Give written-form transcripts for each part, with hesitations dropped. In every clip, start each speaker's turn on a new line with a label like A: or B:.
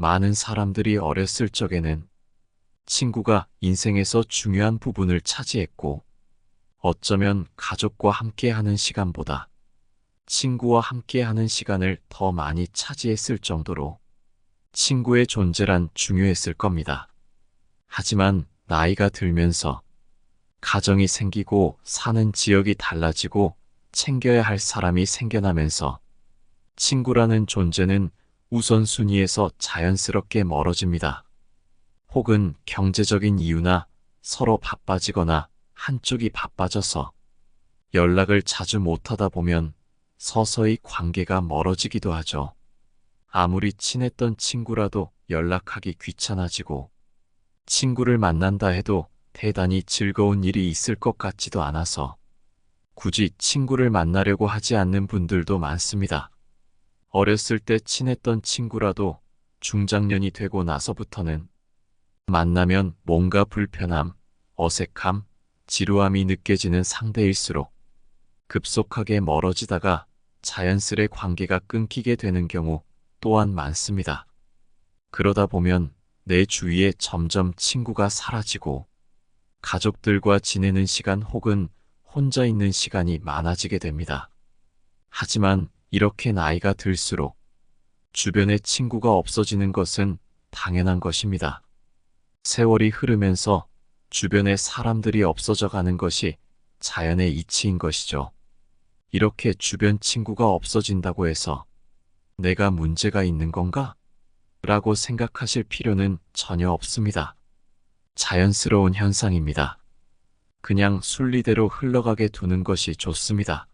A: 많은 사람들이 어렸을 적에는 친구가 인생에서 중요한 부분을 차지했고, 어쩌면 가족과 함께하는 시간보다 친구와 함께하는 시간을 더 많이 차지했을 정도로 친구의 존재란 중요했을 겁니다. 하지만 나이가 들면서 가정이 생기고 사는 지역이 달라지고 챙겨야 할 사람이 생겨나면서 친구라는 존재는 우선순위에서 자연스럽게 멀어집니다. 혹은 경제적인 이유나 서로 바빠지거나 한쪽이 바빠져서 연락을 자주 못하다 보면 서서히 관계가 멀어지기도 하죠. 아무리 친했던 친구라도 연락하기 귀찮아지고 친구를 만난다 해도 대단히 즐거운 일이 있을 것 같지도 않아서 굳이 친구를 만나려고 하지 않는 분들도 많습니다. 어렸을 때 친했던 친구라도 중장년이 되고 나서부터는 만나면 뭔가 불편함, 어색함, 지루함이 느껴지는 상대일수록 급속하게 멀어지다가 자연스레 관계가 끊기게 되는 경우 또한 많습니다. 그러다 보면 내 주위에 점점 친구가 사라지고 가족들과 지내는 시간 혹은 혼자 있는 시간이 많아지게 됩니다. 하지만 이렇게 나이가 들수록 주변에 친구가 없어지는 것은 당연한 것입니다. 세월이 흐르면서 주변에 사람들이 없어져 가는 것이 자연의 이치인 것이죠. 이렇게 주변 친구가 없어진다고 해서 내가 문제가 있는 건가? 라고 생각하실 필요는 전혀 없습니다. 자연스러운 현상입니다. 그냥 순리대로 흘러가게 두는 것이 좋습니다.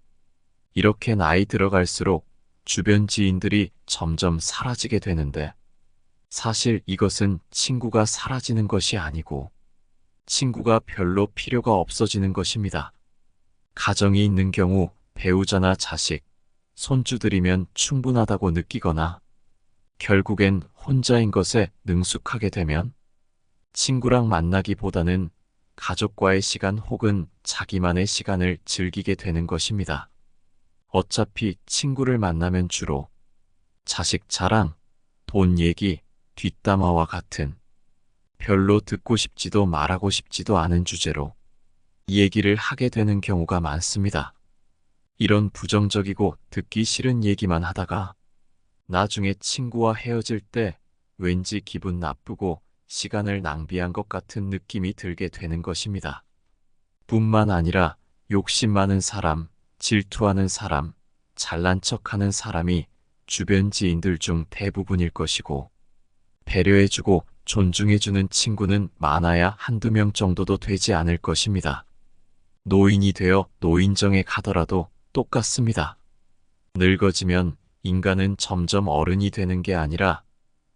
A: 이렇게 나이 들어갈수록 주변 지인들이 점점 사라지게 되는데 사실 이것은 친구가 사라지는 것이 아니고 친구가 별로 필요가 없어지는 것입니다. 가정이 있는 경우 배우자나 자식, 손주들이면 충분하다고 느끼거나 결국엔 혼자인 것에 능숙하게 되면 친구랑 만나기보다는 가족과의 시간 혹은 자기만의 시간을 즐기게 되는 것입니다. 어차피 친구를 만나면 주로 자식 자랑, 돈 얘기, 뒷담화와 같은 별로 듣고 싶지도 말하고 싶지도 않은 주제로 얘기를 하게 되는 경우가 많습니다. 이런 부정적이고 듣기 싫은 얘기만 하다가 나중에 친구와 헤어질 때 왠지 기분 나쁘고 시간을 낭비한 것 같은 느낌이 들게 되는 것입니다. 뿐만 아니라 욕심 많은 사람, 질투하는 사람, 잘난 척하는 사람이 주변 지인들 중 대부분일 것이고 배려해주고 존중해주는 친구는 많아야 한두 명 정도도 되지 않을 것입니다. 노인이 되어 노인정에 가더라도 똑같습니다. 늙어지면 인간은 점점 어른이 되는 게 아니라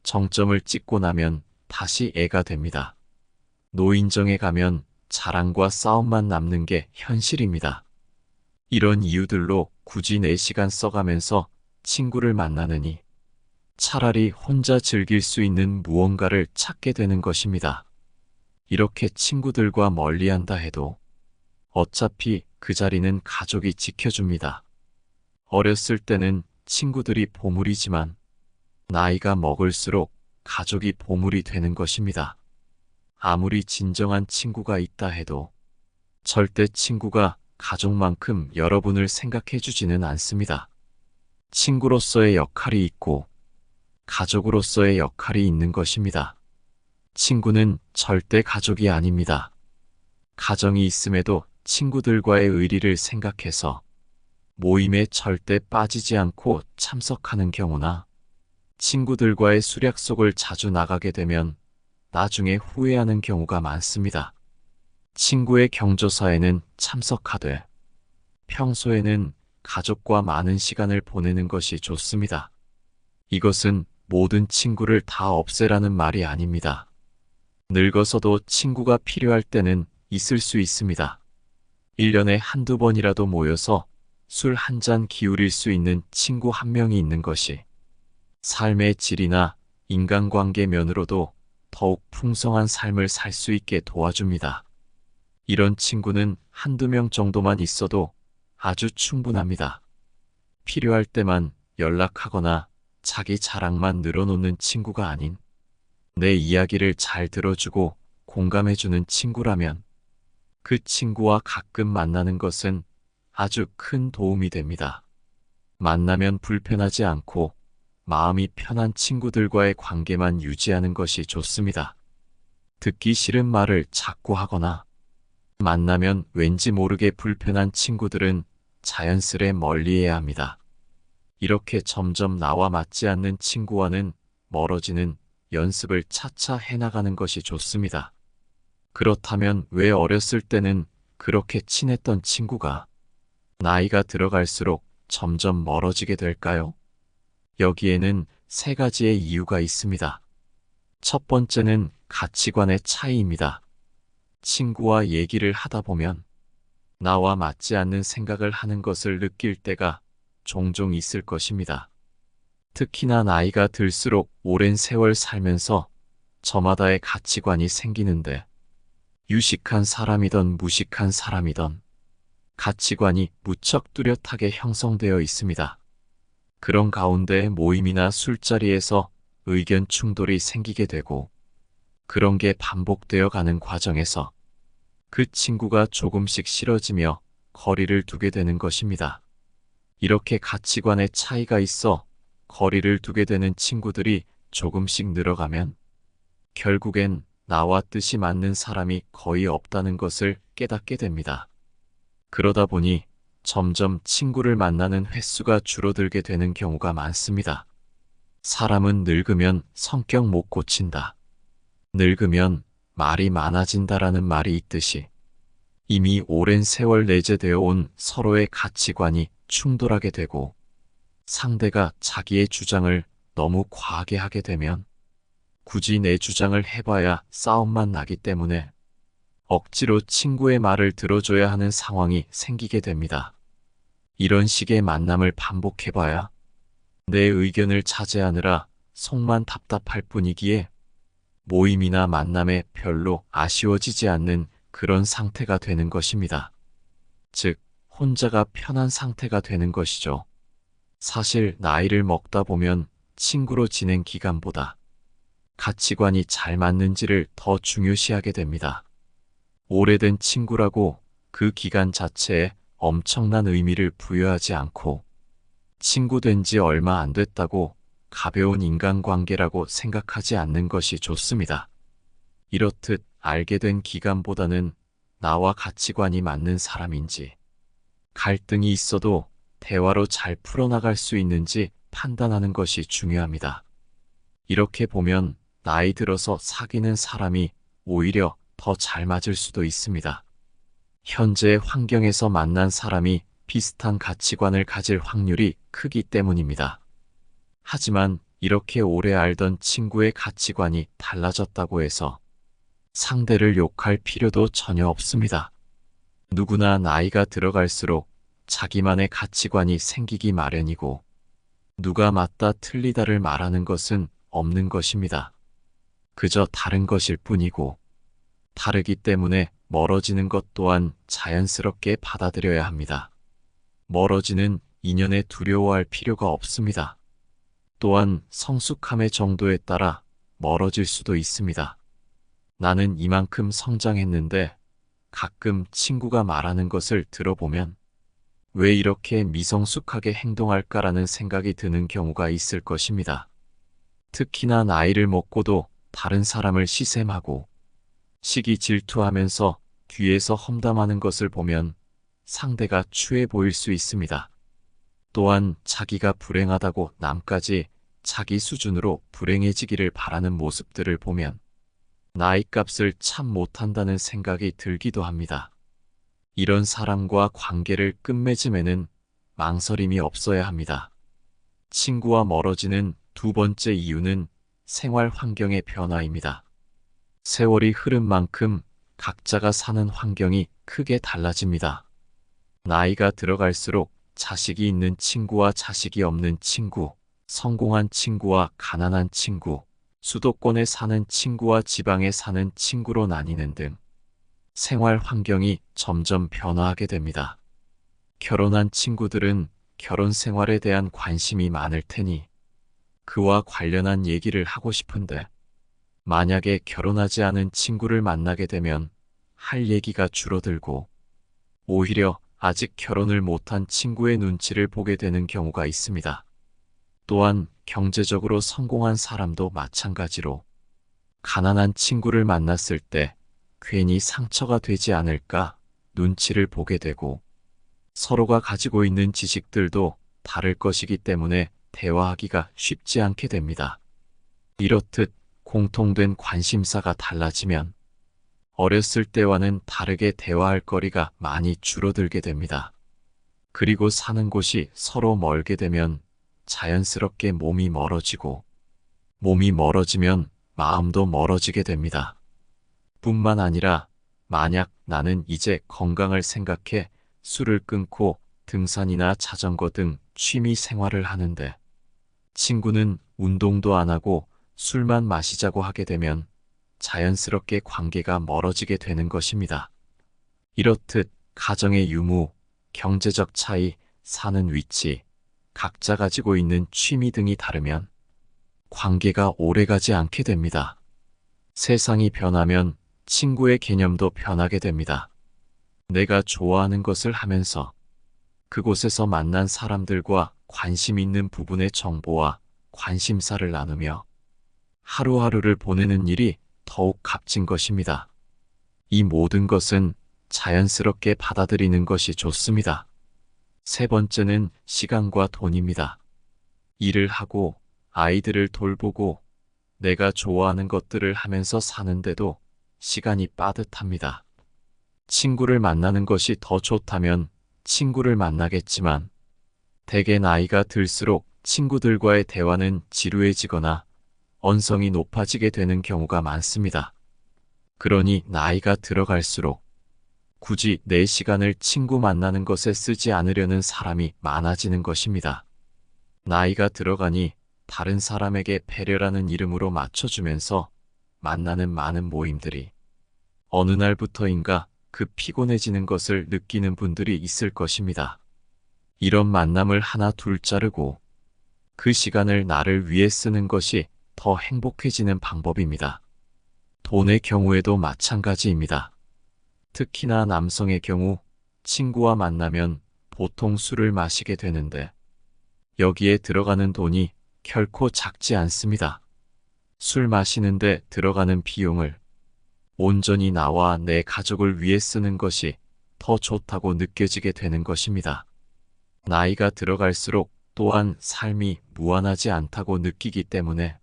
A: 정점을 찍고 나면 다시 애가 됩니다. 노인정에 가면 자랑과 싸움만 남는 게 현실입니다. 이런 이유들로 굳이 내 시간 써가면서 친구를 만나느니 차라리 혼자 즐길 수 있는 무언가를 찾게 되는 것입니다. 이렇게 친구들과 멀리한다 해도 어차피 그 자리는 가족이 지켜줍니다. 어렸을 때는 친구들이 보물이지만 나이가 먹을수록 가족이 보물이 되는 것입니다. 아무리 진정한 친구가 있다 해도 절대 친구가 가족만큼 여러분을 생각해 주지는 않습니다. 친구로서의 역할이 있고 가족으로서의 역할이 있는 것입니다. 친구는 절대 가족이 아닙니다. 가정이 있음에도 친구들과의 의리를 생각해서 모임에 절대 빠지지 않고 참석하는 경우나 친구들과의 술약속을 자주 나가게 되면 나중에 후회하는 경우가 많습니다. 친구의 경조사에는 참석하되 평소에는 가족과 많은 시간을 보내는 것이 좋습니다. 이것은 모든 친구를 다 없애라는 말이 아닙니다. 늙어서도 친구가 필요할 때는 있을 수 있습니다. 1년에 한두 번이라도 모여서 술 한 잔 기울일 수 있는 친구 한 명이 있는 것이 삶의 질이나 인간관계 면으로도 더욱 풍성한 삶을 살 수 있게 도와줍니다. 이런 친구는 한두 명 정도만 있어도 아주 충분합니다. 필요할 때만 연락하거나 자기 자랑만 늘어놓는 친구가 아닌 내 이야기를 잘 들어주고 공감해주는 친구라면 그 친구와 가끔 만나는 것은 아주 큰 도움이 됩니다. 만나면 불편하지 않고 마음이 편한 친구들과의 관계만 유지하는 것이 좋습니다. 듣기 싫은 말을 자꾸 하거나 만나면 왠지 모르게 불편한 친구들은 자연스레 멀리해야 합니다. 이렇게 점점 나와 맞지 않는 친구와는 멀어지는 연습을 차차 해나가는 것이 좋습니다. 그렇다면 왜 어렸을 때는 그렇게 친했던 친구가 나이가 들어갈수록 점점 멀어지게 될까요? 여기에는 세 가지의 이유가 있습니다. 첫 번째는 가치관의 차이입니다. 친구와 얘기를 하다 보면 나와 맞지 않는 생각을 하는 것을 느낄 때가 종종 있을 것입니다. 특히나 나이가 들수록 오랜 세월 살면서 저마다의 가치관이 생기는데 유식한 사람이던 무식한 사람이던 가치관이 무척 뚜렷하게 형성되어 있습니다. 그런 가운데 모임이나 술자리에서 의견 충돌이 생기게 되고 그런 게 반복되어 가는 과정에서 그 친구가 조금씩 싫어지며 거리를 두게 되는 것입니다. 이렇게 가치관의 차이가 있어 거리를 두게 되는 친구들이 조금씩 늘어가면 결국엔 나와 뜻이 맞는 사람이 거의 없다는 것을 깨닫게 됩니다. 그러다 보니 점점 친구를 만나는 횟수가 줄어들게 되는 경우가 많습니다. 사람은 늙으면 성격 못 고친다. 늙으면 말이 많아진다라는 말이 있듯이 이미 오랜 세월 내재되어 온 서로의 가치관이 충돌하게 되고 상대가 자기의 주장을 너무 과하게 하게 되면 굳이 내 주장을 해봐야 싸움만 나기 때문에 억지로 친구의 말을 들어줘야 하는 상황이 생기게 됩니다. 이런 식의 만남을 반복해봐야 내 의견을 자제하느라 속만 답답할 뿐이기에 모임이나 만남에 별로 아쉬워지지 않는 그런 상태가 되는 것입니다. 즉, 혼자가 편한 상태가 되는 것이죠. 사실 나이를 먹다 보면 친구로 지낸 기간보다 가치관이 잘 맞는지를 더 중요시하게 됩니다. 오래된 친구라고 그 기간 자체에 엄청난 의미를 부여하지 않고 친구 된 지 얼마 안 됐다고 가벼운 인간관계라고 생각하지 않는 것이 좋습니다. 이렇듯 알게 된 기간보다는 나와 가치관이 맞는 사람인지, 갈등이 있어도 대화로 잘 풀어나갈 수 있는지 판단하는 것이 중요합니다. 이렇게 보면 나이 들어서 사귀는 사람이 오히려 더 잘 맞을 수도 있습니다. 현재의 환경에서 만난 사람이 비슷한 가치관을 가질 확률이 크기 때문입니다. 하지만 이렇게 오래 알던 친구의 가치관이 달라졌다고 해서 상대를 욕할 필요도 전혀 없습니다. 누구나 나이가 들어갈수록 자기만의 가치관이 생기기 마련이고 누가 맞다 틀리다를 말하는 것은 없는 것입니다. 그저 다른 것일 뿐이고 다르기 때문에 멀어지는 것 또한 자연스럽게 받아들여야 합니다. 멀어지는 인연에 두려워할 필요가 없습니다. 또한 성숙함의 정도에 따라 멀어질 수도 있습니다. 나는 이만큼 성장했는데 가끔 친구가 말하는 것을 들어보면 왜 이렇게 미성숙하게 행동할까라는 생각이 드는 경우가 있을 것입니다. 특히나 나이를 먹고도 다른 사람을 시샘하고 시기 질투하면서 뒤에서 험담하는 것을 보면 상대가 추해 보일 수 있습니다. 또한 자기가 불행하다고 남까지 자기 수준으로 불행해지기를 바라는 모습들을 보면 나이값을 참 못한다는 생각이 들기도 합니다. 이런 사람과 관계를 끝맺음에는 망설임이 없어야 합니다. 친구와 멀어지는 두 번째 이유는 생활 환경의 변화입니다. 세월이 흐른 만큼 각자가 사는 환경이 크게 달라집니다. 나이가 들어갈수록 자식이 있는 친구와 자식이 없는 친구, 성공한 친구와 가난한 친구, 수도권에 사는 친구와 지방에 사는 친구로 나뉘는 등 생활 환경이 점점 변화하게 됩니다. 결혼한 친구들은 결혼 생활에 대한 관심이 많을 테니 그와 관련한 얘기를 하고 싶은데 만약에 결혼하지 않은 친구를 만나게 되면 할 얘기가 줄어들고 오히려 아직 결혼을 못한 친구의 눈치를 보게 되는 경우가 있습니다. 또한 경제적으로 성공한 사람도 마찬가지로 가난한 친구를 만났을 때 괜히 상처가 되지 않을까 눈치를 보게 되고 서로가 가지고 있는 지식들도 다를 것이기 때문에 대화하기가 쉽지 않게 됩니다. 이렇듯 공통된 관심사가 달라지면 어렸을 때와는 다르게 대화할 거리가 많이 줄어들게 됩니다. 그리고 사는 곳이 서로 멀게 되면 자연스럽게 몸이 멀어지고 몸이 멀어지면 마음도 멀어지게 됩니다. 뿐만 아니라 만약 나는 이제 건강을 생각해 술을 끊고 등산이나 자전거 등 취미 생활을 하는데 친구는 운동도 안 하고 술만 마시자고 하게 되면 자연스럽게 관계가 멀어지게 되는 것입니다. 이렇듯 가정의 유무, 경제적 차이, 사는 위치, 각자 가지고 있는 취미 등이 다르면 관계가 오래가지 않게 됩니다. 세상이 변하면 친구의 개념도 변하게 됩니다. 내가 좋아하는 것을 하면서 그곳에서 만난 사람들과 관심 있는 부분의 정보와 관심사를 나누며 하루하루를 보내는 일이 더욱 값진 것입니다. 이 모든 것은 자연스럽게 받아들이는 것이 좋습니다. 세 번째는 시간과 돈입니다. 일을 하고 아이들을 돌보고 내가 좋아하는 것들을 하면서 사는데도 시간이 빠듯합니다. 친구를 만나는 것이 더 좋다면 친구를 만나겠지만 대개 나이가 들수록 친구들과의 대화는 지루해지거나 언성이 높아지게 되는 경우가 많습니다. 그러니 나이가 들어갈수록 굳이 내 시간을 친구 만나는 것에 쓰지 않으려는 사람이 많아지는 것입니다. 나이가 들어가니 다른 사람에게 배려라는 이름으로 맞춰주면서 만나는 많은 모임들이 어느 날부터인가 그 피곤해지는 것을 느끼는 분들이 있을 것입니다. 이런 만남을 하나 둘 자르고 그 시간을 나를 위해 쓰는 것이 더 행복해지는 방법입니다. 돈의 경우에도 마찬가지입니다. 특히나 남성의 경우 친구와 만나면 보통 술을 마시게 되는데 여기에 들어가는 돈이 결코 작지 않습니다. 술 마시는데 들어가는 비용을 온전히 나와 내 가족을 위해 쓰는 것이 더 좋다고 느껴지게 되는 것입니다. 나이가 들어갈수록 또한 삶이 무한하지 않다고 느끼기 때문에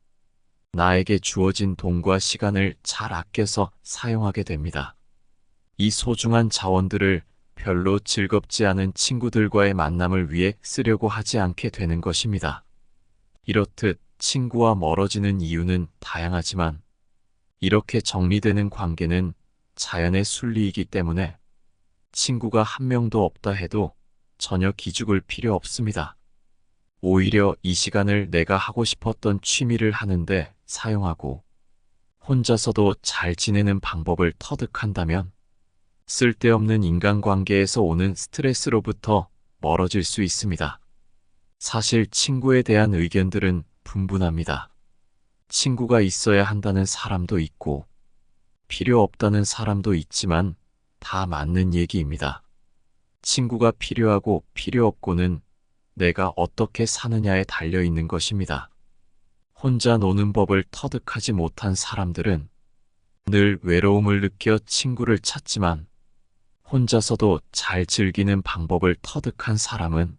A: 나에게 주어진 돈과 시간을 잘 아껴서 사용하게 됩니다. 이 소중한 자원들을 별로 즐겁지 않은 친구들과의 만남을 위해 쓰려고 하지 않게 되는 것입니다. 이렇듯 친구와 멀어지는 이유는 다양하지만 이렇게 정리되는 관계는 자연의 순리이기 때문에 친구가 한 명도 없다 해도 전혀 기죽을 필요 없습니다. 오히려 이 시간을 내가 하고 싶었던 취미를 하는데 사용하고 혼자서도 잘 지내는 방법을 터득한다면 쓸데없는 인간관계에서 오는 스트레스로부터 멀어질 수 있습니다. 사실 친구에 대한 의견들은 분분합니다. 친구가 있어야 한다는 사람도 있고 필요 없다는 사람도 있지만 다 맞는 얘기입니다. 친구가 필요하고 필요 없고는 내가 어떻게 사느냐에 달려 있는 것입니다. 혼자 노는 법을 터득하지 못한 사람들은 늘 외로움을 느껴 친구를 찾지만 혼자서도 잘 즐기는 방법을 터득한 사람은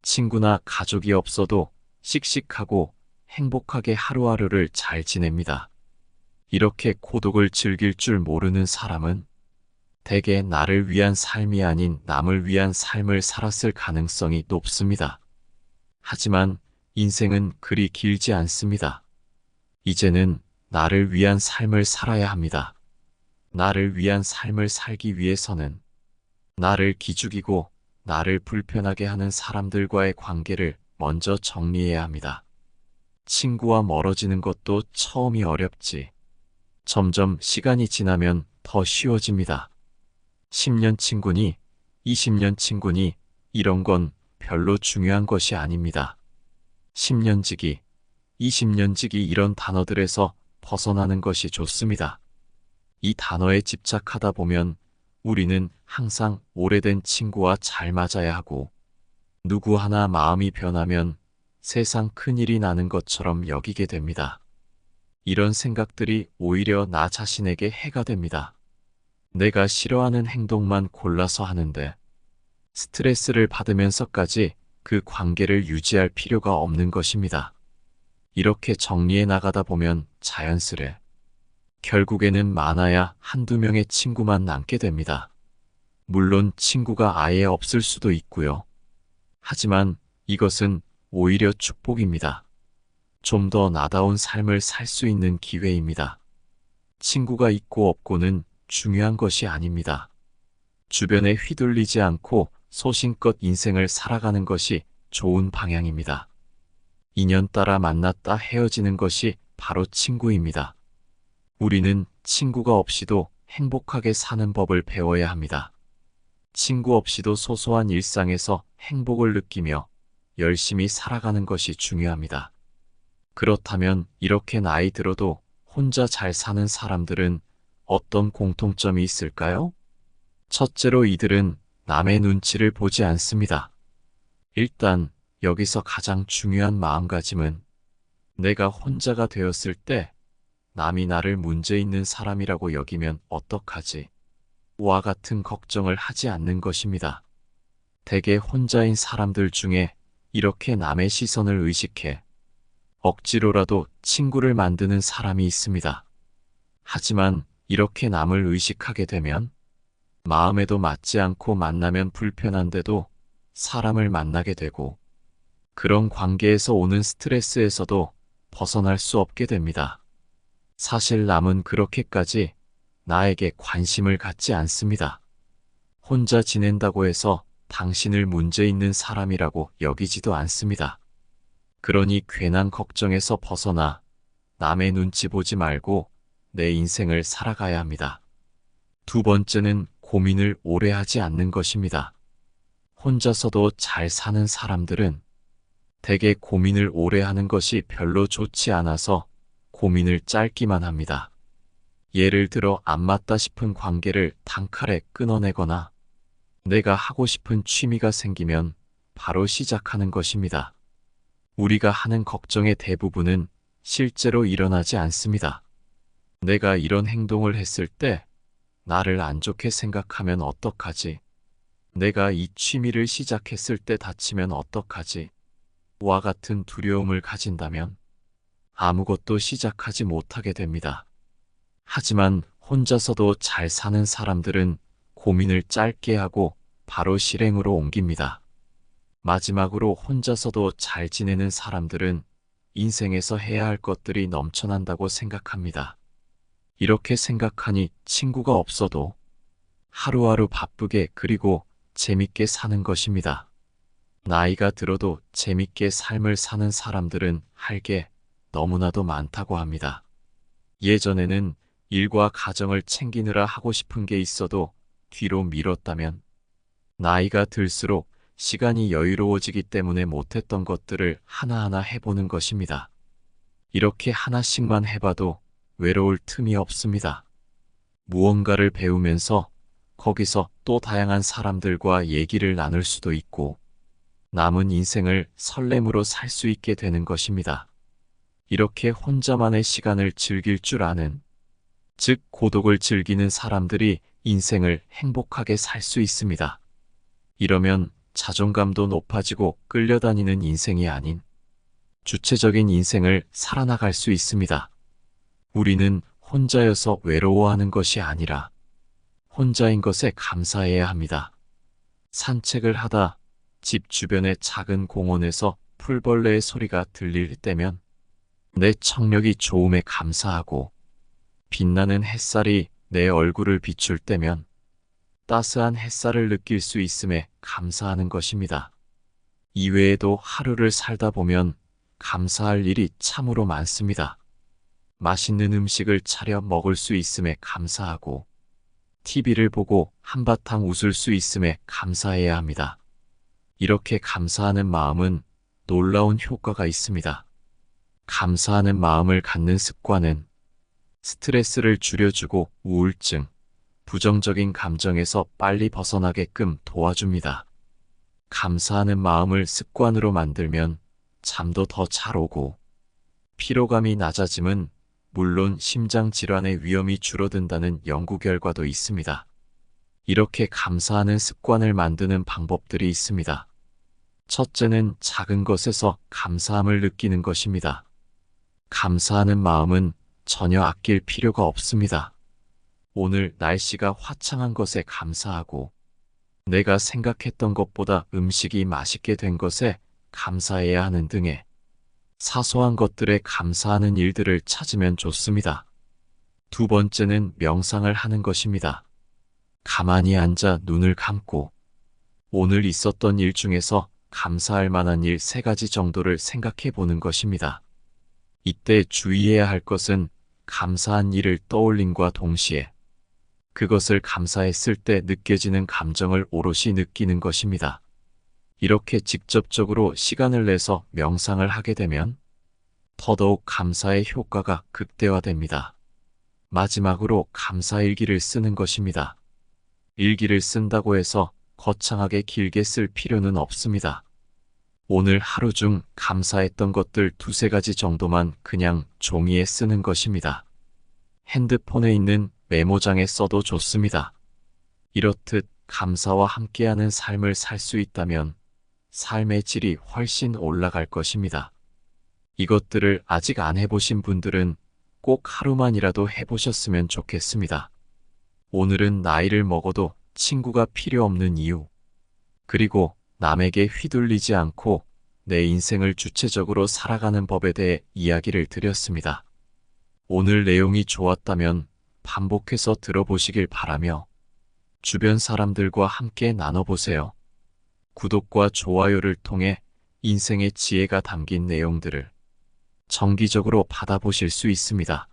A: 친구나 가족이 없어도 씩씩하고 행복하게 하루하루를 잘 지냅니다. 이렇게 고독을 즐길 줄 모르는 사람은 대개 나를 위한 삶이 아닌 남을 위한 삶을 살았을 가능성이 높습니다. 하지만 인생은 그리 길지 않습니다. 이제는 나를 위한 삶을 살아야 합니다. 나를 위한 삶을 살기 위해서는 나를 기죽이고 나를 불편하게 하는 사람들과의 관계를 먼저 정리해야 합니다. 친구와 멀어지는 것도 처음이 어렵지. 점점 시간이 지나면 더 쉬워집니다. 10년 친구니, 20년 친구니, 이런 건 별로 중요한 것이 아닙니다. 10년지기, 20년지기 이런 단어들에서 벗어나는 것이 좋습니다. 이 단어에 집착하다 보면 우리는 항상 오래된 친구와 잘 맞아야 하고 누구 하나 마음이 변하면 세상 큰일이 나는 것처럼 여기게 됩니다. 이런 생각들이 오히려 나 자신에게 해가 됩니다. 내가 싫어하는 행동만 골라서 하는데 스트레스를 받으면서까지 그 관계를 유지할 필요가 없는 것입니다. 이렇게 정리해 나가다 보면 자연스레 결국에는 많아야 한두 명의 친구만 남게 됩니다. 물론 친구가 아예 없을 수도 있고요. 하지만 이것은 오히려 축복입니다. 좀 더 나다운 삶을 살 수 있는 기회입니다. 친구가 있고 없고는 중요한 것이 아닙니다. 주변에 휘둘리지 않고 소신껏 인생을 살아가는 것이 좋은 방향입니다. 인연 따라 만났다 헤어지는 것이 바로 친구입니다. 우리는 친구가 없이도 행복하게 사는 법을 배워야 합니다. 친구 없이도 소소한 일상에서 행복을 느끼며 열심히 살아가는 것이 중요합니다. 그렇다면 이렇게 나이 들어도 혼자 잘 사는 사람들은 어떤 공통점이 있을까요? 첫째로 이들은 남의 눈치를 보지 않습니다. 일단 여기서 가장 중요한 마음가짐은 내가 혼자가 되었을 때 남이 나를 문제 있는 사람이라고 여기면 어떡하지? 와 같은 걱정을 하지 않는 것입니다. 대개 혼자인 사람들 중에 이렇게 남의 시선을 의식해 억지로라도 친구를 만드는 사람이 있습니다. 하지만 이렇게 남을 의식하게 되면 마음에도 맞지 않고 만나면 불편한데도 사람을 만나게 되고 그런 관계에서 오는 스트레스에서도 벗어날 수 없게 됩니다. 사실 남은 그렇게까지 나에게 관심을 갖지 않습니다. 혼자 지낸다고 해서 당신을 문제 있는 사람이라고 여기지도 않습니다. 그러니 괜한 걱정에서 벗어나 남의 눈치 보지 말고 내 인생을 살아가야 합니다. 두 번째는 고민을 오래 하지 않는 것입니다. 혼자서도 잘 사는 사람들은 대개 고민을 오래 하는 것이 별로 좋지 않아서 고민을 짧기만 합니다. 예를 들어 안 맞다 싶은 관계를 단칼에 끊어내거나 내가 하고 싶은 취미가 생기면 바로 시작하는 것입니다. 우리가 하는 걱정의 대부분은 실제로 일어나지 않습니다. 내가 이런 행동을 했을 때 나를 안 좋게 생각하면 어떡하지? 내가 이 취미를 시작했을 때 다치면 어떡하지? 와 같은 두려움을 가진다면 아무것도 시작하지 못하게 됩니다. 하지만 혼자서도 잘 사는 사람들은 고민을 짧게 하고 바로 실행으로 옮깁니다. 마지막으로 혼자서도 잘 지내는 사람들은 인생에서 해야 할 것들이 넘쳐난다고 생각합니다. 이렇게 생각하니 친구가 없어도 하루하루 바쁘게 그리고 재밌게 사는 것입니다. 나이가 들어도 재밌게 삶을 사는 사람들은 할 게 너무나도 많다고 합니다. 예전에는 일과 가정을 챙기느라 하고 싶은 게 있어도 뒤로 미뤘다면 나이가 들수록 시간이 여유로워지기 때문에 못했던 것들을 하나하나 해보는 것입니다. 이렇게 하나씩만 해봐도 외로울 틈이 없습니다. 무언가를 배우면서 거기서 또 다양한 사람들과 얘기를 나눌 수도 있고 남은 인생을 설렘으로 살 수 있게 되는 것입니다. 이렇게 혼자만의 시간을 즐길 줄 아는, 즉 고독을 즐기는 사람들이 인생을 행복하게 살 수 있습니다. 이러면 자존감도 높아지고 끌려다니는 인생이 아닌 주체적인 인생을 살아나갈 수 있습니다. 우리는 혼자여서 외로워하는 것이 아니라 혼자인 것에 감사해야 합니다. 산책을 하다 집 주변의 작은 공원에서 풀벌레의 소리가 들릴 때면 내 청력이 좋음에 감사하고 빛나는 햇살이 내 얼굴을 비출 때면 따스한 햇살을 느낄 수 있음에 감사하는 것입니다. 이외에도 하루를 살다 보면 감사할 일이 참으로 많습니다. 맛있는 음식을 차려 먹을 수 있음에 감사하고 TV를 보고 한바탕 웃을 수 있음에 감사해야 합니다. 이렇게 감사하는 마음은 놀라운 효과가 있습니다. 감사하는 마음을 갖는 습관은 스트레스를 줄여주고 우울증, 부정적인 감정에서 빨리 벗어나게끔 도와줍니다. 감사하는 마음을 습관으로 만들면 잠도 더 잘 오고 피로감이 낮아짐은 물론 심장 질환의 위험이 줄어든다는 연구 결과도 있습니다. 이렇게 감사하는 습관을 만드는 방법들이 있습니다. 첫째는 작은 것에서 감사함을 느끼는 것입니다. 감사하는 마음은 전혀 아낄 필요가 없습니다. 오늘 날씨가 화창한 것에 감사하고 내가 생각했던 것보다 음식이 맛있게 된 것에 감사해야 하는 등의 사소한 것들에 감사하는 일들을 찾으면 좋습니다. 두 번째는 명상을 하는 것입니다. 가만히 앉아 눈을 감고 오늘 있었던 일 중에서 감사할 만한 일 3가지 정도를 생각해 보는 것입니다. 이때 주의해야 할 것은 감사한 일을 떠올림과 동시에 그것을 감사했을 때 느껴지는 감정을 오롯이 느끼는 것입니다. 이렇게 직접적으로 시간을 내서 명상을 하게 되면 더더욱 감사의 효과가 극대화됩니다. 마지막으로 감사일기를 쓰는 것입니다. 일기를 쓴다고 해서 거창하게 길게 쓸 필요는 없습니다. 오늘 하루 중 감사했던 것들 2-3가지 정도만 그냥 종이에 쓰는 것입니다. 핸드폰에 있는 메모장에 써도 좋습니다. 이렇듯 감사와 함께하는 삶을 살 수 있다면 삶의 질이 훨씬 올라갈 것입니다. 이것들을 아직 안 해보신 분들은 꼭 하루만이라도 해보셨으면 좋겠습니다. 오늘은 나이를 먹어도 친구가 필요 없는 이유, 그리고 남에게 휘둘리지 않고 내 인생을 주체적으로 살아가는 법에 대해 이야기를 드렸습니다. 오늘 내용이 좋았다면 반복해서 들어보시길 바라며 주변 사람들과 함께 나눠보세요. 구독과 좋아요를 통해 인생의 지혜가 담긴 내용들을 정기적으로 받아보실 수 있습니다.